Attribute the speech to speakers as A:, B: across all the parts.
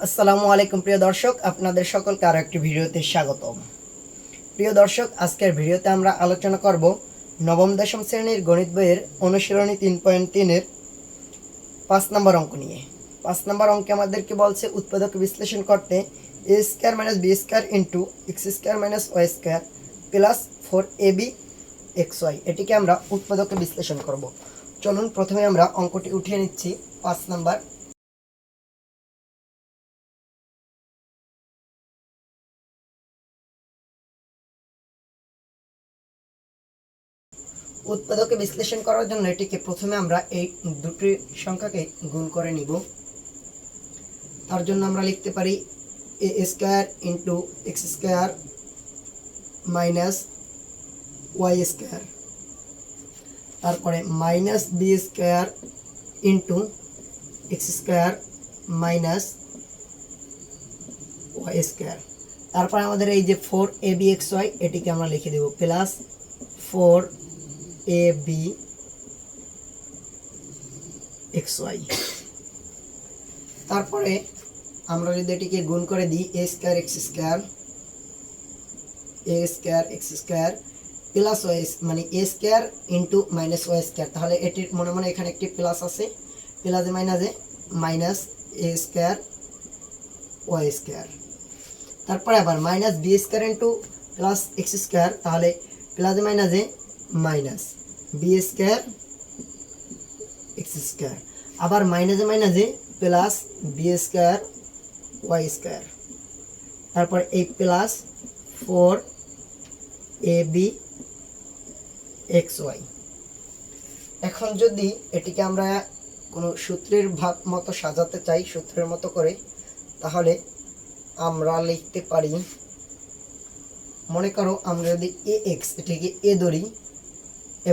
A: আসসালামু আলাইকুম প্রিয় দর্শক, আপনাদের সকলকে আরো একটি ভিডিওতে স্বাগতম। প্রিয় দর্শক, আজকের ভিডিওতে আমরা আলোচনা করব নবম দশম শ্রেণীর গণিত বইয়ের অনুশীলনী 3.3 এর 5 নম্বর অঙ্ক নিয়ে। 5 নম্বর অঙ্কে আমাদেরকে বলছে উৎপাদক বিশ্লেষণ করতে a square minus b square into x square minus y square plus 4ab xy, এটিকে আমরা উৎপাদকে বিশ্লেষণ করব। চলুন প্রথমে আমরা অঙ্কটি উঠিয়ে নিচ্ছি। 5 নম্বর উৎপাদকে বিশ্লেষণ করার জন্য এটিকে প্রথমে আমরা এই দুটি সংখ্যাকে গুণ করে নিব। তার জন্য আমরা লিখতে পারি a square into x square minus y square, তারপরে minus b square into x square minus y square. তারপরে আমাদের এই যে 4abxy এটিকে আমরা লিখে দেব প্লাস 4abxy। তারপরে আমরা যদি এটিকে গুণ করে দিই a square x square plus y মানে a square into minus y square, তাহলে এটির মনে মনে এখানে একটি প্লাস আছে, প্লাসে মাইনাসে minus a square y square. তারপরে আবার minus b square into plus x square, তাহলে প্লাসে মাইনাসে minus b square x square, আবার মাইনাসে মাইনাসে plus b square y square, তারপর এই প্লাস 4abxy। এখন যদি এটিকে আমরা কোনো সূত্রের ভাগ মতো সাজাতে চাই, সূত্রের মতো করে, তাহলে আমরা লিখতে পারি, মনে করো আমরা যদি ax এটিকে a ধরি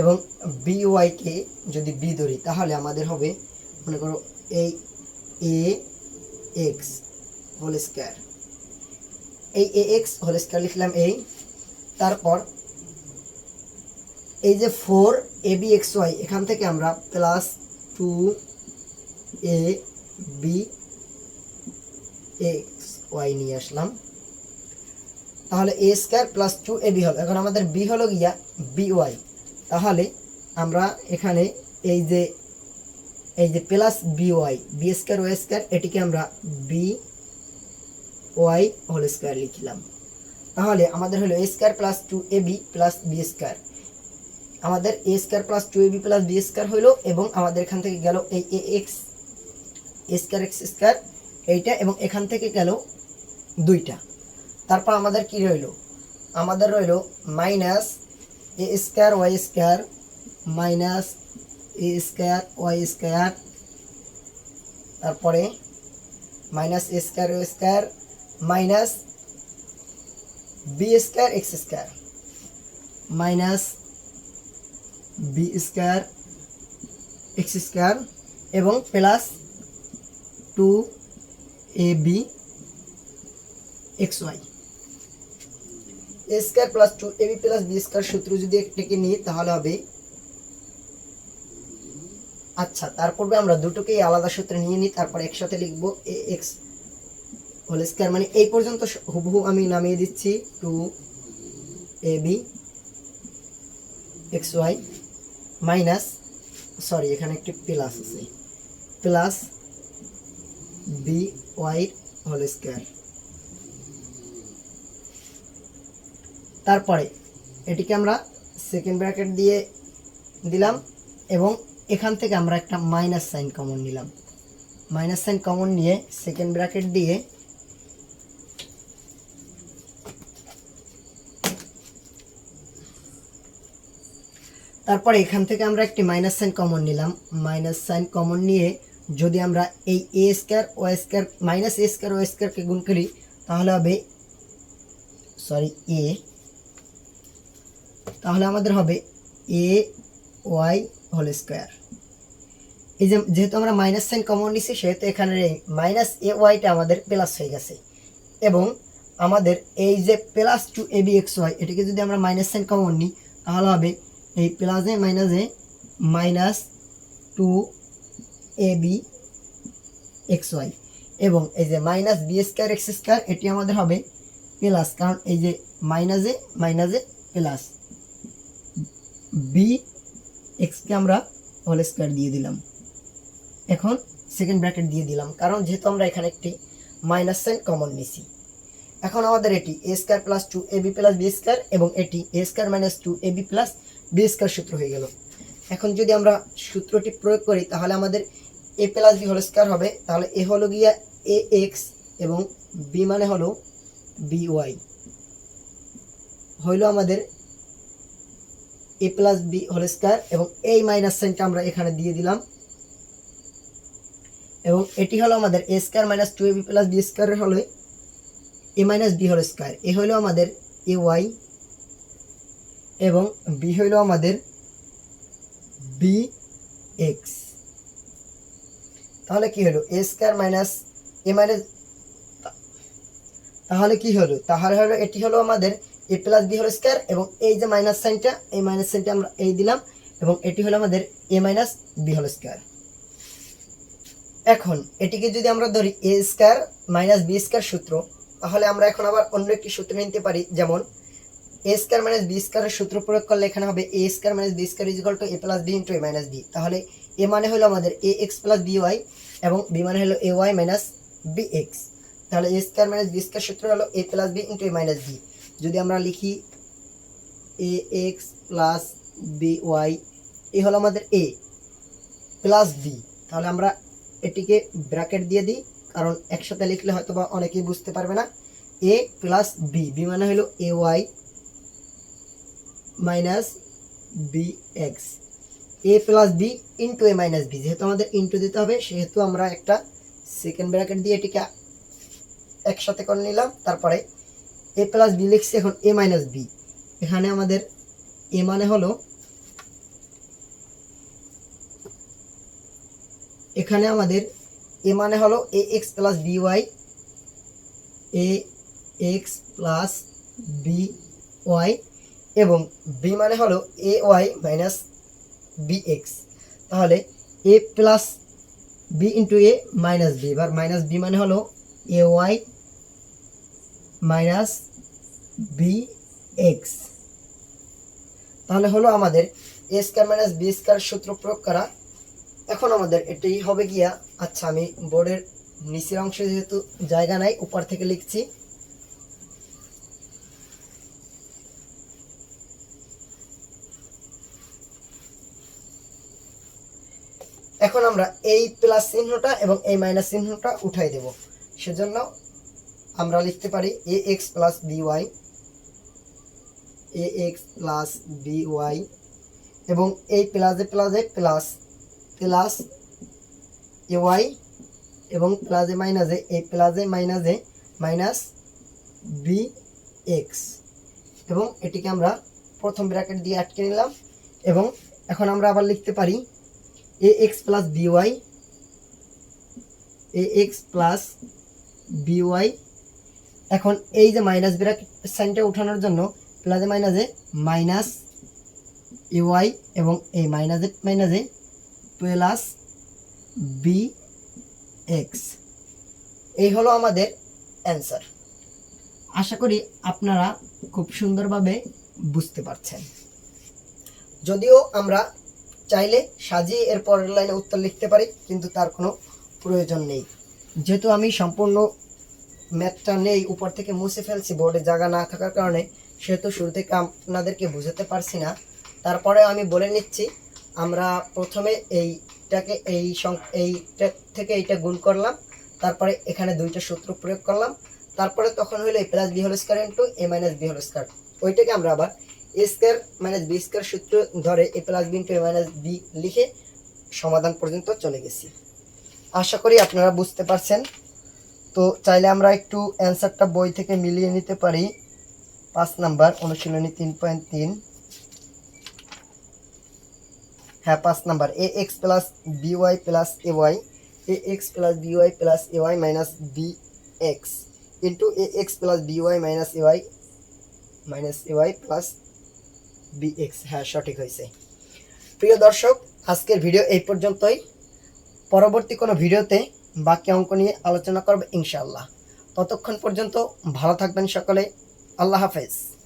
A: এবং by কে যদি b ধরি, তাহলে আমাদের হবে মনে করো এই ax হোল স্কয়ার, এই ax হোল স্কয়ার লিখলাম এই। তারপর এই যে 4abxy এখান থেকে আমরা প্লাস 2abxy নিয়ে আসলাম, তাহলে a স্কয়ার প্লাস 2ab হলো। এখন আমাদের b হলো গিয়া by, তাহলে আমরা এখানে এই যে plus by b square y square এটিকে আমরা by হোল স্কয়ার লিখলাম। তাহলে আমাদের হলো a square plus 2ab plus b square, আমাদের a square plus 2ab plus b square হইলো, এবং আমাদের এখান থেকে গেল এই ax a square x square এইটা, এবং এখান থেকে গেল দুইটা। তারপর আমাদের কি রইল, আমাদের রইল minus a square y square minus a square y square, তারপরে minus a square y square minus b square x square minus b square x square, এবং plus 2abxy। a square plus 2ab plus b square সূত্র যদি একটাকে নিই তাহলে হবে, আচ্ছা তার পূর্বে আমরা দুটোকেই আলাদা সূত্রে নিয়ে নিই, তারপর একসাথে লিখবো ax হোল স্কয়ার, মানে এই পর্যন্ত হুবহু আমি নামিয়ে দিচ্ছি 2abxy মাইনাস, সরি এখানে একটি প্লাস আছে, প্লাস by হোল স্কয়ার। তারপরে এটিকে আমরা সেকেন্ড ব্র্যাকেট দিয়ে দিলাম, এবং এখান থেকে আমরা একটা মাইনাস সাইন কমন নিলাম, মাইনাস সাইন কমন নিয়ে সেকেন্ড ব্র্যাকেট দিয়ে তারপরে এখান থেকে আমরা একটি মাইনাস সাইন কমন নিলাম, মাইনাস সাইন কমন নিয়ে যদি আমরা এই a square y square minus a square y স্কয়ারকে গুণ করি, তাহলে হবে তাহলে আমাদের হবে ay হোল স্কয়ার। এই যেহেতু আমরা মাইনাস সাইন কমন নিছি, সেহেতু এখানে মাইনাস ayটা আমাদের প্লাস হয়ে গেছে, এবং আমাদের এই যে প্লাস 2abxy এটাকে যদি আমরা মাইনাস সাইন কমন নিই, তাহলে হবে এই প্লাসে মাইনাসে মাইনাস 2abxy। এবং এই যে minus b square x square এটি আমাদের হবে প্লাস, কারণ এই যে মাইনাসে প্লাস বি এক্সকে আমরা হোল স্কোয়ার দিয়ে দিলাম। এখন সেকেন্ড ব্র্যাকেট দিয়ে দিলাম, কারণ যেহেতু আমরা এখানে একটি মাইনাস সাইন কমন নিছি। এখন আমাদের এটি a square plus 2ab plus b square এবং এটি a square minus 2ab plus b square সূত্র হয়ে গেল। এখন যদি আমরা সূত্রটি প্রয়োগ করি তাহলে আমাদের এ প্লাস বি হোল স্কোয়ার হবে। তাহলে এ হলো গিয়া এ এক্স এবং বি মানে হলো বি ওয়াই, হইল আমাদের এ প্লাস বি হোল স্কোয়ার এবং এই মাইনাস সাইনটা আমরা এখানে দিয়ে দিলাম এবং এটি হলো আমাদের a square minus 2ab plus b স্কোয়ারের হলো a minus b whole square. এ হইল আমাদের এ ওয়াই এবং বি হইল আমাদের বি এক্স। তাহলে কি হলো এ স্কোয়ার মাইনাস এ মাইনাস, তাহলে কি হলো, তাহলে হলো এটি হলো আমাদের এ প্লাস বি হোল স্কোয়ার এবং এই যে মাইনাস সাইনটা, এই মাইনাস সাইনটা আমরা এই দিলাম এবং এটি হলো আমাদের এ মাইনাস বি হোল স্কোয়ার। এখন এটিকে যদি আমরা ধরি এ স্কোয়ার মাইনাস বি স্কোয়ার সূত্র, তাহলে আমরা এখন আবার অন্য একটি সূত্র নিতে পারি, যেমন এ স্কোয়ার মাইনাস বি স্কোয়ারের সূত্র প্রয়োগ করলে এখানে হবে a square minus b square equal to a plus b into a minus b. তাহলে এ মানে হলো আমাদের a x plus b y এবং বি মানে হলো a y minus b x. তাহলে a square minus b square সূত্র হলো a plus b into a minus b. যদি আমরা লিখি a x plus b y, a হলো আমাদের এ প্লাস বি, তাহলে আমরা এটিকে ব্র্যাকেট দিয়ে দিই, কারণ একসাথে লিখলে হয়তো বা অনেকেই বুঝতে পারবে না। এ প্লাস বি, বি মানে হলো a y minus b x, A plus b into a minus B, যেহেতু আমাদের ইন্টু দিতে হবে সেহেতু আমরা একটা সেকেন্ড ব্র্যাকেট দিয়ে এটিকে একসাথে করে নিলাম। তারপরে এ প্লাস বি লিখছি, এখন এ মাইনাস বি, এখানে আমাদের এ মানে হলো, এখানে আমাদের এ মানে হলো এ x plus b y, a x plus b y এবং বি মানে হলো a y minus b x. তাহলে এ plus b into a minus B, এবার মাইনাস বি মানে হলো a y minus b x. তাহলে হলো আমাদের a square minus b square সূত্র প্রয়োগ করা। এখন আমাদের এটি হবে গিয়া, আচ্ছা আমি বোর্ডের নিচের অংশে যেহেতু জায়গা নাই উপর থেকে লিখছি, এখন আমরা এই প্লাস চিহ্নটা এবং এই মাইনাস চিহ্নটা উঠাই দেব। সেজন্য আমরা লিখতে পারি এ x plus b y, a x plus b y এবং এই প্লাসে প্লাসে প্লাস প্লাস এ ওয়াই এবং প্লাসে মাইনাসে এই প্লাসে মাইনাসে মাইনাস বি এক্স এবং এটিকে আমরা প্রথম ব্র্যাকেট দিয়ে আটকে নিলাম। এবং এখন আমরা আবার লিখতে পারি এ x plus b y, a x plus b Y. এখন এই যে মাইনাস ব্র্যাকেট সাইনটা উঠানোর জন্য প্লাসে মাইনাসে মাইনাস এ ওয়াই এবং এই মাইনাসে মাইনাসে প্লাস বি এক্স। এই হলো আমাদের অ্যান্সার। আশা করি আপনারা খুব সুন্দরভাবে বুঝতে পারছেন। যদিও আমরা চাইলে সাজিয়ে এর পরের লাইনে উত্তর লিখতে পারি, কিন্তু তার কোনো প্রয়োজন নেই। যেহেতু আমি সম্পূর্ণ ম্যাথটা নেই, উপর থেকে মুছে ফেলছি বোর্ডে জায়গা না থাকার কারণে, সেহেতু শুরু থেকে আপনাদেরকে বুঝাতে পারছি না। তারপরে আমি বলে নিচ্ছি, আমরা প্রথমে এইটাকে এইটা থেকে এইটা গুণ করলাম, তারপরে এখানে দুইটা সূত্র প্রয়োগ করলাম, তারপরে তখন হলো a plus b whole square into a minus b whole square. ওইটাকে আমরা আবার a square minus b square সূত্র ধরে a plus b into a minus b লিখে সমাধান পর্যন্ত চলে গেছি। আশা করি আপনারা বুঝতে পারছেন। তো চাইলে আমরা একটু অ্যান্সারটা বই থেকে মিলিয়ে নিতে পারি। 5 নাম্বার অনুশীলনী 3.3, হ্যাঁ 5 number, a x plus b y plus a y, a x plus b y plus a y minus b x into a x plus b y minus a y plus b x. হ্যাঁ সঠিক হয়েছে। প্রিয় দর্শক, আজকের video এই পর্যন্তই। পরবর্তী কোনো ভিডিওতে বাকি অঙ্ক নিয়ে আলোচনা করব ইনশাআল্লাহ। ততক্ষণ পর্যন্ত ভালো থাকবেন সকলে। আল্লাহ হাফেজ।